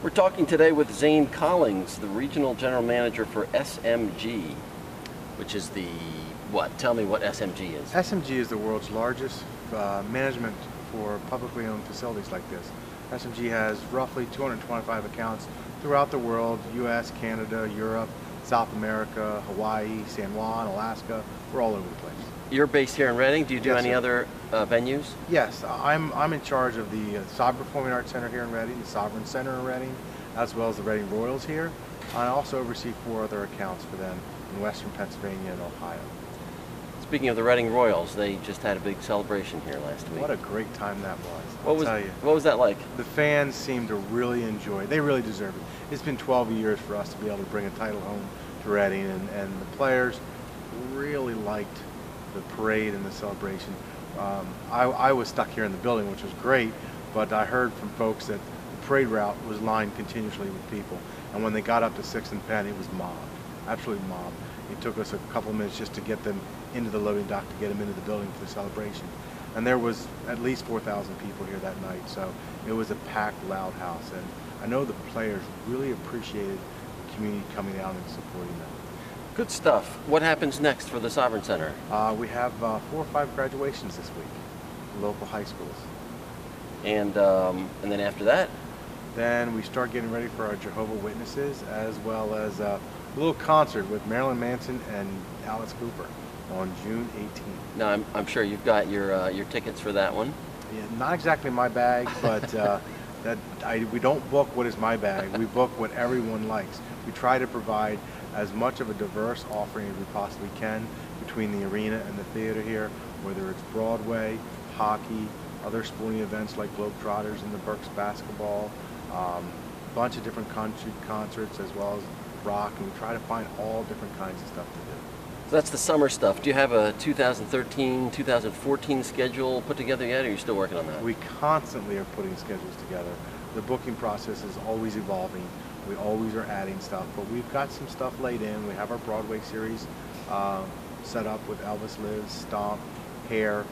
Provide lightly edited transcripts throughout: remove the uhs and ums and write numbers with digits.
We're talking today with Zane Collings, the Regional General Manager for SMG, which is the what? Tell me what SMG is. SMG is the world's largest management for publicly owned facilities like this. SMG has roughly 225 accounts throughout the world: US, Canada, Europe, South America, Hawaii, San Juan, Alaska. We're all over the place. You're based here in Reading. Do you do Yes, any sir. other venues? Yes, I'm in charge of the Sovereign Performing Arts Center here in Reading, the Sovereign Center in Reading, as well as the Reading Royals here. I also oversee 4 other accounts for them in Western Pennsylvania and Ohio. Speaking of the Reading Royals, they just had a big celebration here last week. What a great time that was, What tell you. What was that like? The fans seem to really enjoy it. They really deserve it. It's been 12 years for us to be able to bring a title home to Reading, and the players really liked the parade and the celebration. I was stuck here in the building, which was great, but I heard from folks that the parade route was lined continuously with people, and when they got up to 6th and Penn, it was mobbed, absolutely mobbed. It took us a couple of minutes just to get them into the loading dock to get them into the building for the celebration. And there was at least 4,000 people here that night, so it was a packed, loud house, and I know the players really appreciated the community coming out and supporting them. Good stuff. What happens next for the Sovereign Center? We have 4 or 5 graduations this week, local high schools. And then after that? Then we start getting ready for our Jehovah's Witnesses, as well as a little concert with Marilyn Manson and Alice Cooper on June 18th. Now I'm sure you've got your tickets for that one. Yeah, not exactly my bag, but we don't book what is my bag. We book what everyone likes. We try to provide as much of a diverse offering as we possibly can between the arena and the theater here, whether it's Broadway, hockey, other sporting events like Globetrotters and the Berks basketball, a bunch of different concerts as well as rock, and we try to find all different kinds of stuff to do. So that's the summer stuff. Do you have a 2013, 2014 schedule put together yet, or are you still working on that? We constantly are putting schedules together. The booking process is always evolving. We always are adding stuff, but we've got some stuff laid in. We have our Broadway series set up with Elvis Lives, Stomp, Hair,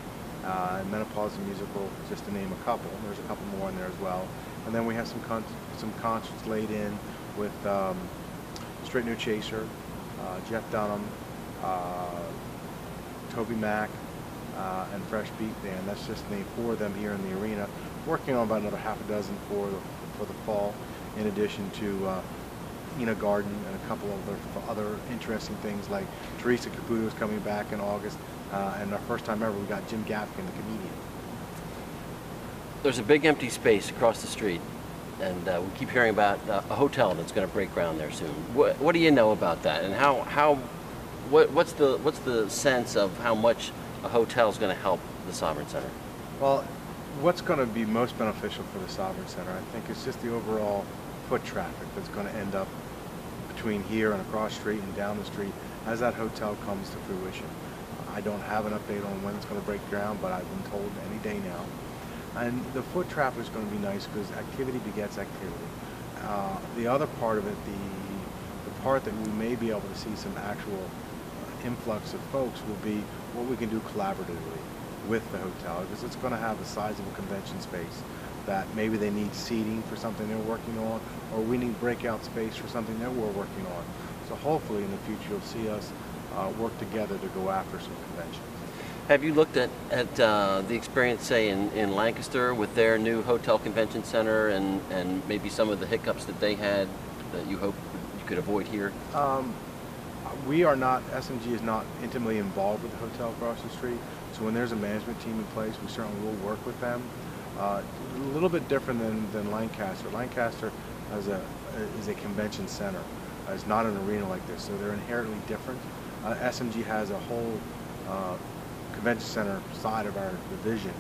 and Menopause the Musical, just to name a couple. There's a couple more in there as well. And then we have some concerts laid in with Straight No Chaser, Jeff Dunham, Toby Mac, and Fresh Beat Band. That's just to name 4 of them here in the arena. Working on about another half a dozen for the fall, in addition to Ina Garden and a couple of other interesting things like Teresa Caputo is coming back in August, and our first time ever we got Jim Gaffigan, the comedian. There's a big empty space across the street, and we keep hearing about a hotel that's going to break ground there soon. What do you know about that, and what's the sense of how much a hotel is going to help the Sovereign Center? Well, what's going to be most beneficial for the Sovereign Center, I think, is just the overall foot traffic that's going to end up between here and across the street and down the street as that hotel comes to fruition. I don't have an update on when it's going to break ground, but I've been told any day now. And the foot traffic is going to be nice because activity begets activity. The other part of it, the part that we may be able to see some actual influx of folks, will be what we can do collaboratively with the hotel, because it's going to have a sizable convention space that maybe they need seating for something they're working on, or we need breakout space for something that we're working on. So hopefully in the future you'll see us work together to go after some conventions. Have you looked at the experience, say, in Lancaster with their new hotel convention center, and maybe some of the hiccups that they had that you hope you could avoid here? We are not, SMG is not intimately involved with the hotel across the street, so when there's a management team in place, we certainly will work with them. A little bit different than Lancaster. Lancaster is a convention center. It's not an arena like this, so they're inherently different. SMG has a whole convention center side of our division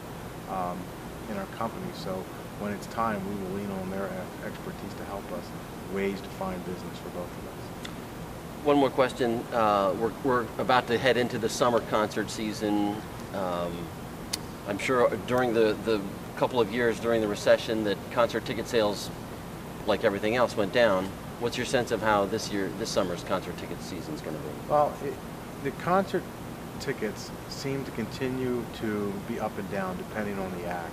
in our company, so when it's time, we will lean on their expertise to help us ways to find business for both of us. One more question. We're about to head into the summer concert season. I'm sure during the couple of years during the recession that concert ticket sales, like everything else, went down. What's your sense of how this summer's concert ticket season is going to be? Well, the concert tickets seem to continue to be up and down depending on the act.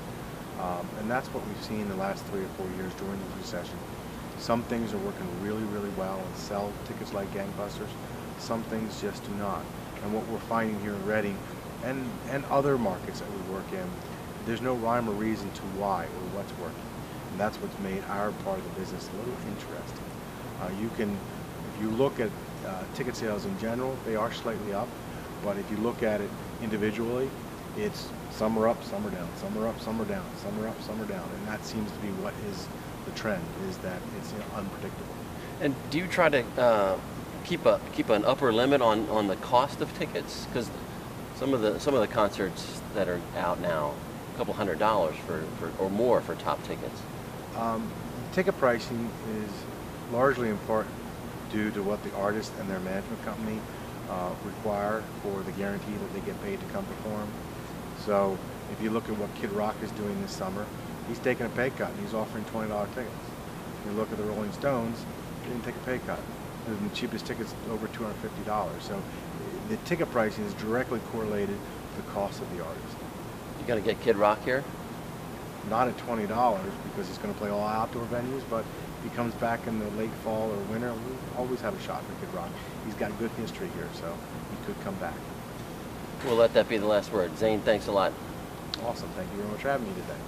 And that's what we've seen the last 3 or 4 years during the recession. Some things are working really, really well and sell tickets like gangbusters. Some things just do not. And what we're finding here in Reading and other markets that we work in, there's no rhyme or reason to why or what's working. And that's what's made our part of the business a little interesting. If you look at ticket sales in general, they are slightly up, but if you look at it individually, it's some are up, some are down, some are up, some are down, some are up, some are down, and that seems to be what is the trend, is that it's unpredictable. And do you try to keep an upper limit on the cost of tickets? Because some of the concerts that are out now, a couple $100 for or more for top tickets. Ticket pricing is largely in part due to what the artist and their management company require for the guarantee that they get paid to come perform. So if you look at what Kid Rock is doing this summer, he's taking a pay cut and he's offering $20 tickets. If you look at the Rolling Stones, they didn't take a pay cut. The cheapest ticket's over $250. So the ticket pricing is directly correlated to the cost of the artist. You gonna get Kid Rock here? Not at $20 because he's going to play all outdoor venues, but if he comes back in the late fall or winter, we always have a shot for Kid Rock. He's got good history here, so he could come back. We'll let that be the last word. Zane, thanks a lot. Awesome. Thank you very much for having me today.